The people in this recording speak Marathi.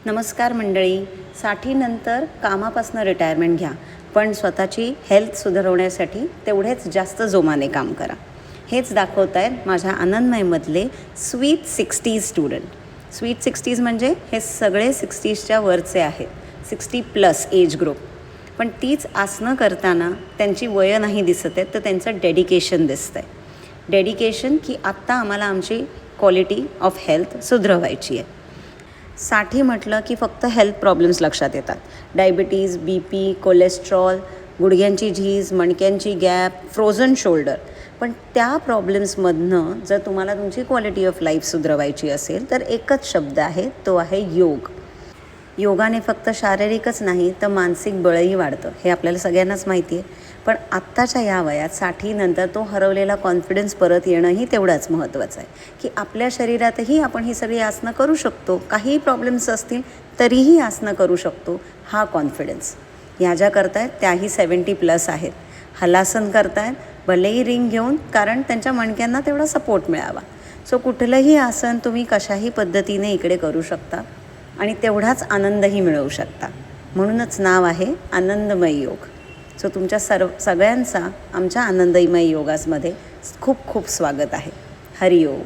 नमस्कार मंडळी. 60नंतर कामापासून रिटायरमेंट घ्या, पण स्वतःची हेल्थ सुधारवण्यासाठी तेवढेच जास्त जोमाने काम करा. हेच दाखवत आहेत माझ्या आनंदमयमधले sweet 60s student. Sweet 60s म्हणजे हे सगळे 60sच्या वरचे आहेत, 60+ एज ग्रुप. पण तीच आसनं करताना त्यांची वय नाही दिसत आहेत, तर त्यांचं डेडिकेशन दिसतं आहे. डेडिकेशन की आत्ता आम्हाला आमची क्वालिटी ऑफ हेल्थ सुधरवायची आहे. 60 म्हटलं की फक्त हेल्थ प्रॉब्लेम्स लक्षात येतात. डायबिटीज, BP, कोलेस्ट्रॉल, गुडघ्यांची झीज, मणक्यांची गॅप, फ्रोझन शोल्डर. पण त्या प्रॉब्लेम्समधनं जर तुम्हाला तुमची क्वालिटी ऑफ लाईफ सुधरवायची असेल तर एकच शब्द आहे, तो आहे योग. योगाने फक्त शारीरिकच नाही तर मानसिक बळही वाढतं, हे आपल्याला सगळ्यांनाच माहिती आहे. पण आत्ताच्या या वयात 60नंतर तो हरवलेला कॉन्फिडन्स परत येणंही तेवढंच महत्त्वाचं आहे की आपल्या शरीरातही आपण ही सगळी आसनं करू शकतो. काहीही प्रॉब्लेम्स असतील तरीही आसनं करू शकतो, हा कॉन्फिडन्स. ह्या ज्या करतायत त्याही 70+ आहेत. हलासन करतायत भलेही रिंग घेऊन, कारण त्यांच्या मणक्यांना तेवढा सपोर्ट मिळावा. सो कुठलंही आसन तुम्ही कशाही पद्धतीने इकडे करू शकता आणि तेवढाच आनंदही मिळवू शकता. म्हणूनच नाव आहे आनंदमय योग. सो तुमच्या सगळ्यांचा आमच्या आनंदमय योगासमध्ये खूप खूप स्वागत आहे. हरिओम.